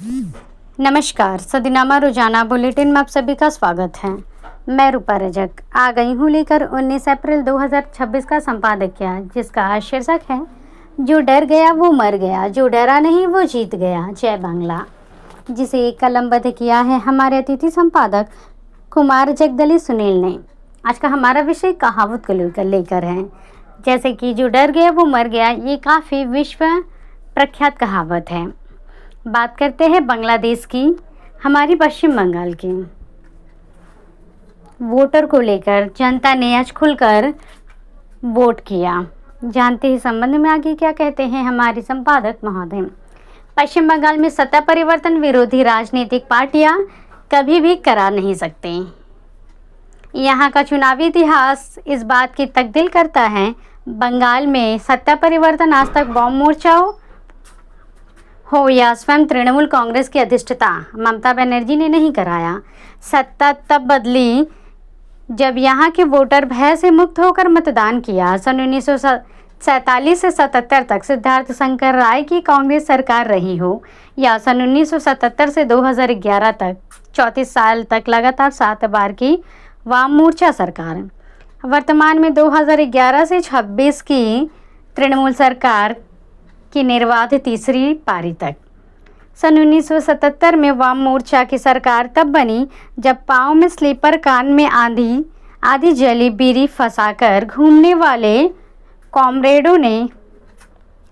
नमस्कार, सदीनामा रोजाना बुलेटिन में आप सभी का स्वागत है। मैं रूपा रजक आ गई हूँ लेकर 19 अप्रैल 2026 का संपादकीय, जिसका शीर्षक है जो डर गया वो मर गया, जो डरा नहीं वो जीत गया, जय बांग्ला, जिसे कलमबद्ध किया है हमारे अतिथि संपादक कुमार जगदली सुनील ने। आज का हमारा विषय कहावत को लेकर है। जैसे कि जो डर गया वो मर गया, ये काफ़ी विश्व प्रख्यात कहावत है। बात करते हैं बांग्लादेश की, हमारी पश्चिम बंगाल की। वोटर को लेकर जनता ने आज खुलकर वोट किया। जानते ही संबंध में आगे क्या कहते हैं हमारे संपादक महोदय। पश्चिम बंगाल में सत्ता परिवर्तन विरोधी राजनीतिक पार्टियां कभी भी करा नहीं सकते। यहाँ का चुनावी इतिहास इस बात की तकदीर करता है। बंगाल में सत्ता परिवर्तन आज तक वाम मोर्चाओं हो या स्वयं तृणमूल कांग्रेस की अधिष्ठता ममता बनर्जी ने नहीं कराया। सत्ता तब बदली जब यहाँ के वोटर भय से मुक्त होकर मतदान किया। सन 1947 से 77 तक सिद्धार्थ शंकर राय की कांग्रेस सरकार रही हो या सन 1977 से 2011 तक 34 साल तक लगातार 7 बार की वाम मोर्चा सरकार। वर्तमान में 2011 से 26 की तृणमूल सरकार की निर्वाध तीसरी पारी तक। सन 1977 में वाम मोर्चा की सरकार तब बनी जब पाँव में स्लीपर, कान में आधी जली बीड़ी फंसाकर घूमने वाले कॉमरेडों ने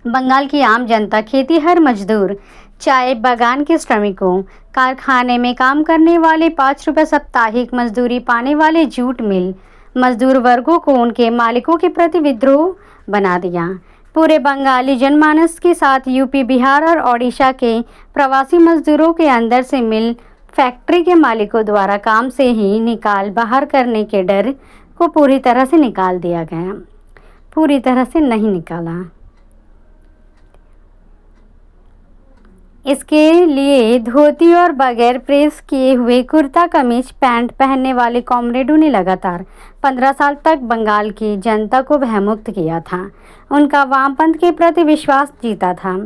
बंगाल की आम जनता, खेतीहर मजदूर, चाय बागान के श्रमिकों, कारखाने में काम करने वाले 5 रुपये साप्ताहिक मजदूरी पाने वाले जूट मिल मजदूर वर्गों को उनके मालिकों के प्रति विद्रोह बना दिया। पूरे बंगाली जनमानस के साथ यूपी, बिहार और ओडिशा के प्रवासी मजदूरों के अंदर से मिल फैक्ट्री के मालिकों द्वारा काम से ही निकाल बाहर करने के डर को पूरी तरह से निकाल दिया गया। पूरी तरह से नहीं निकाला। इसके लिए धोती और बगैर प्रेस किए हुए कुर्ता कमीज पैंट पहनने वाले कॉमरेडों ने लगातार 15 साल तक बंगाल की जनता को भयमुक्त किया था। उनका वामपंथ के प्रति विश्वास जीता था।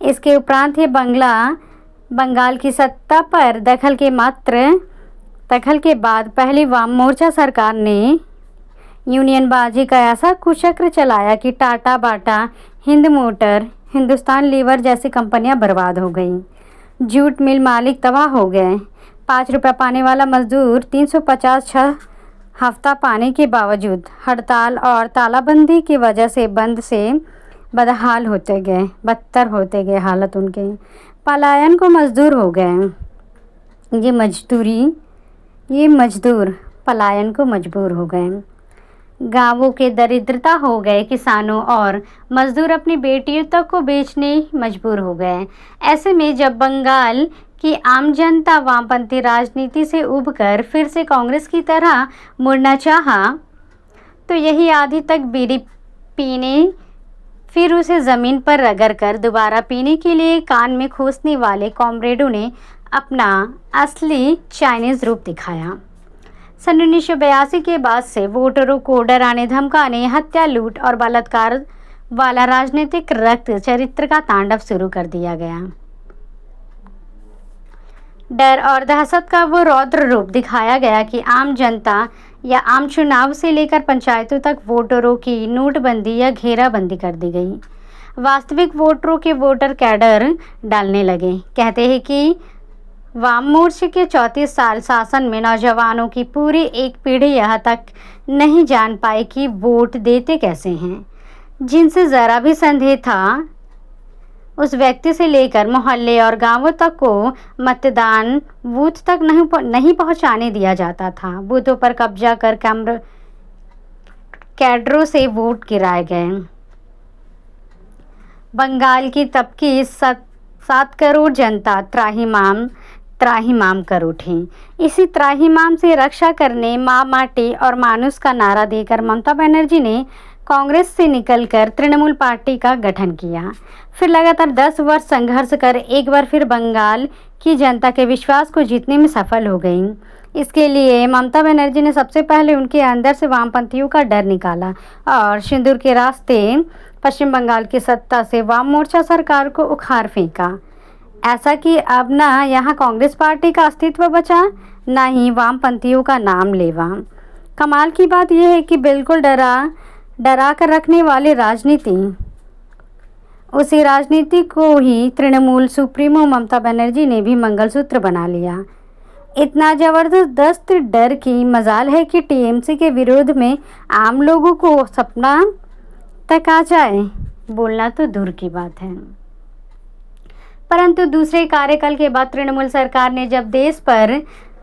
इसके उपरांत ये बंगाल की सत्ता पर दखल के बाद पहली वाम मोर्चा सरकार ने यूनियनबाजी का ऐसा कुचक्र चलाया कि टाटा, बाटा, हिंद मोटर, हिंदुस्तान लीवर जैसी कंपनियां बर्बाद हो गईं। जूट मिल मालिक तबाह हो गए। 5 रुपये पाने वाला मजदूर 356 हफ्ता पाने के बावजूद हड़ताल और तालाबंदी की वजह से बंद से बदहाल होते गए, बदतर होते गए हालत उनके। पलायन को मजदूर हो गए। ये मजदूर पलायन को मजबूर हो गए। गांवों के दरिद्रता हो गए। किसानों और मजदूर अपनी बेटियों तक को बेचने मजबूर हो गए। ऐसे में जब बंगाल की आम जनता वामपंथी राजनीति से उबकर फिर से कांग्रेस की तरह मुड़ना चाहा, तो यही आधी तक बीड़ी पीने, फिर उसे ज़मीन पर रगड़कर दोबारा पीने के लिए कान में खोसने वाले कॉमरेडों ने अपना असली चाइनीज़ रूप दिखाया। सन 1982 के बाद से वोटरों को डराने, धमकाने, हत्या, लूट और बलात्कार वाला राजनीतिक रक्त चरित्र का तांडव शुरू कर दिया गया। डर और दहशत का वो रौद्र रूप दिखाया गया कि आम जनता या आम चुनाव से लेकर पंचायतों तक वोटरों की नोटबंदी या घेराबंदी कर दी गई। वास्तविक वोटरों के वोटर कैडर डालने लगे। कहते हैं कि वाम मोर्चे के 34 साल शासन में नौजवानों की पूरी एक पीढ़ी यहाँ तक नहीं जान पाई कि वोट देते कैसे हैं। जिनसे ज़रा भी संदेह था, उस व्यक्ति से लेकर मोहल्ले और गांवों तक को मतदान बूथ तक नहीं पहुंचाने दिया जाता था। बूथों पर कब्जा कर कैडरों से वोट गिराए गए। बंगाल की तब की 7 करोड़ जनता त्राहिमाम कर उठी। इसी त्राहिमाम से रक्षा करने माँ, माटी और मानुष का नारा देकर ममता बनर्जी ने कांग्रेस से निकलकर तृणमूल पार्टी का गठन किया। फिर लगातार 10 वर्ष संघर्ष कर एक बार फिर बंगाल की जनता के विश्वास को जीतने में सफल हो गई। इसके लिए ममता बनर्जी ने सबसे पहले उनके अंदर से वामपंथियों का डर निकाला और सिंदूर के रास्ते पश्चिम बंगाल की सत्ता से वाम मोर्चा सरकार को उखाड़ फेंका। ऐसा कि अब ना यहाँ कांग्रेस पार्टी का अस्तित्व बचा, ना ही वामपंथियों का नाम लेवा। कमाल की बात यह है कि बिल्कुल डरा कर रखने वाली राजनीति, उसी राजनीति को ही तृणमूल सुप्रीमो ममता बनर्जी ने भी मंगलसूत्र बना लिया। इतना जबरदस्त डर की मजाल है कि टीएमसी के विरोध में आम लोगों को सपना तक आ जाए, बोलना तो दूर की बात है। परंतु दूसरे कार्यकाल के बाद तृणमूल सरकार ने जब देश पर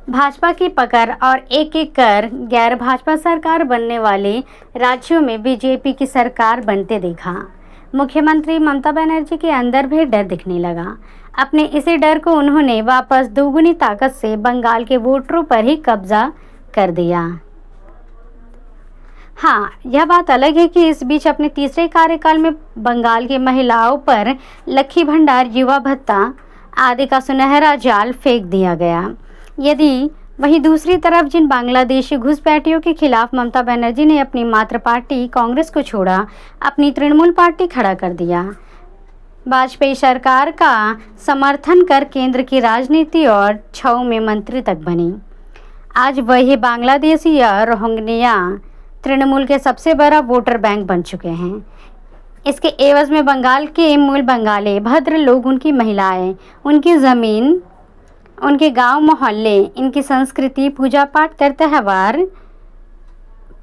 भाजपा की पकड़ और एक एक कर गैर भाजपा सरकार बनने वाले राज्यों में बीजेपी की सरकार बनते देखा, मुख्यमंत्री ममता बनर्जी के अंदर भी डर दिखने लगा। अपने इसी डर को उन्होंने वापस दोगुनी ताकत से बंगाल के वोटरों पर ही कब्जा कर दिया। हाँ, यह बात अलग है कि इस बीच अपने तीसरे कार्यकाल में बंगाल की महिलाओं पर लक्ष्मी भंडार, युवा भत्ता आदि का सुनहरा जाल फेंक दिया गया। यदि वहीं दूसरी तरफ जिन बांग्लादेशी घुसपैठियों के खिलाफ ममता बनर्जी ने अपनी मातृ पार्टी कांग्रेस को छोड़ा, अपनी तृणमूल पार्टी खड़ा कर दिया। वाजपेयी सरकार का समर्थन कर केंद्र की राजनीति और छाव में मंत्री तक बनी। आज वही बांग्लादेशी या रोहिंग्या तृणमूल के सबसे बड़ा वोटर बैंक बन चुके हैं। इसके एवज में बंगाल के मूल बंगाली भद्र लोग, उनकी महिलाएं, उनकी ज़मीन, उनके गांव मोहल्ले, इनकी संस्कृति, पूजा पाठ कर त्यौहार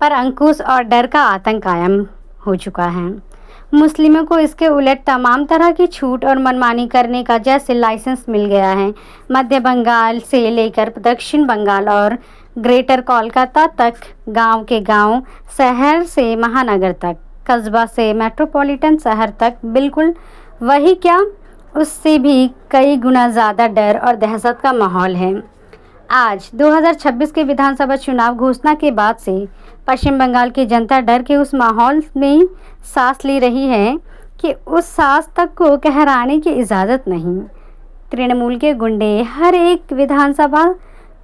पर अंकुश और डर का आतंक कायम हो चुका है। मुस्लिमों को इसके उलट तमाम तरह की छूट और मनमानी करने का जैसे लाइसेंस मिल गया है। मध्य बंगाल से लेकर दक्षिण बंगाल और ग्रेटर कोलकाता तक, गांव के गांव, शहर से महानगर तक, कस्बा से मेट्रोपॉलिटन शहर तक, बिल्कुल वही क्या, उससे भी कई गुना ज़्यादा डर और दहशत का माहौल है। आज 2026 के विधानसभा चुनाव घोषणा के बाद से पश्चिम बंगाल की जनता डर के उस माहौल में सांस ले रही है कि उस सांस तक को कहराने की इजाज़त नहीं। तृणमूल के गुंडे हर एक विधानसभा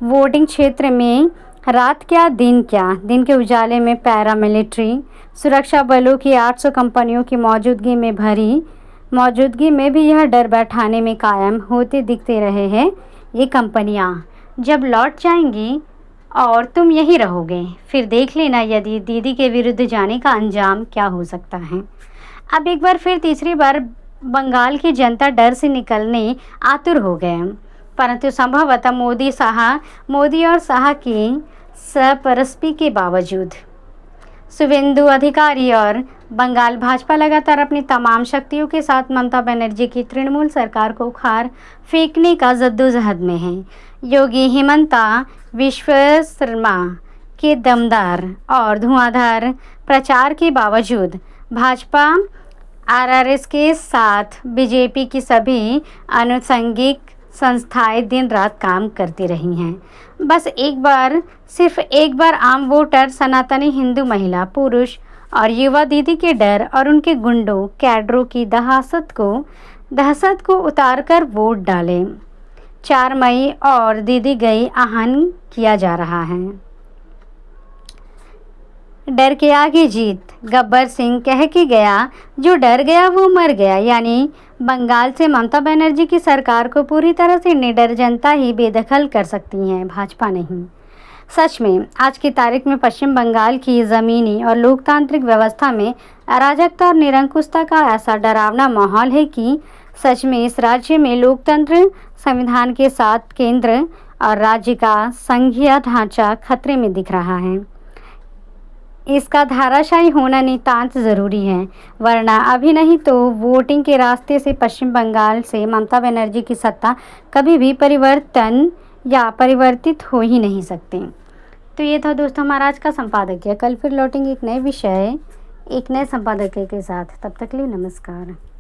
वोटिंग क्षेत्र में रात क्या दिन के उजाले में पैरामिलिट्री सुरक्षा बलों की 800 कंपनियों की मौजूदगी में भी यह डर बैठाने में कायम होते दिखते रहे हैं। ये कंपनियां जब लौट जाएंगी और तुम यहीं रहोगे, फिर देख लेना यदि दीदी के विरुद्ध जाने का अंजाम क्या हो सकता है। अब एक बार फिर तीसरी बार बंगाल की जनता डर से निकलने आतुर हो गए, परंतु संभवतः मोदी और शाह की सरपरस्ती के बावजूद शुभेंदु अधिकारी और बंगाल भाजपा लगातार अपनी तमाम शक्तियों के साथ ममता बनर्जी की तृणमूल सरकार को उखाड़ फेंकने का जद्दोजहद में है। योगी हिमंता विश्व शर्मा के दमदार और धुआंधार प्रचार के बावजूद भाजपा आरआरएस के साथ बीजेपी की सभी अनुषंगिक संस्थाएं दिन रात काम करती रही हैं। बस सिर्फ एक बार आम वोटर, सनातनी हिंदू महिला, पुरुष और युवा दीदी के डर और उनके गुंडों कैडरों की दहशत को उतारकर वोट डालें। 4 मई और दीदी गई आह्वान किया जा रहा है। डर के आगे जीत, गब्बर सिंह कह के गया, जो डर गया वो मर गया। यानी बंगाल से ममता बनर्जी की सरकार को पूरी तरह से निडर जनता ही बेदखल कर सकती है, भाजपा नहीं। सच में आज की तारीख में पश्चिम बंगाल की ज़मीनी और लोकतांत्रिक व्यवस्था में अराजकता और निरंकुशता का ऐसा डरावना माहौल है कि सच में इस राज्य में लोकतंत्र, संविधान के साथ केंद्र और राज्य का संघीय ढांचा खतरे में दिख रहा है। इसका धाराशायी होना नितांत ज़रूरी है, वरना अभी नहीं तो वोटिंग के रास्ते से पश्चिम बंगाल से ममता बनर्जी की सत्ता कभी भी परिवर्तित हो ही नहीं सकती। तो ये था दोस्तों हमारा आज का संपादकीय। कल फिर लौटेंगे एक नए विषय, एक नए संपादकीय के साथ। तब तक के लिए नमस्कार।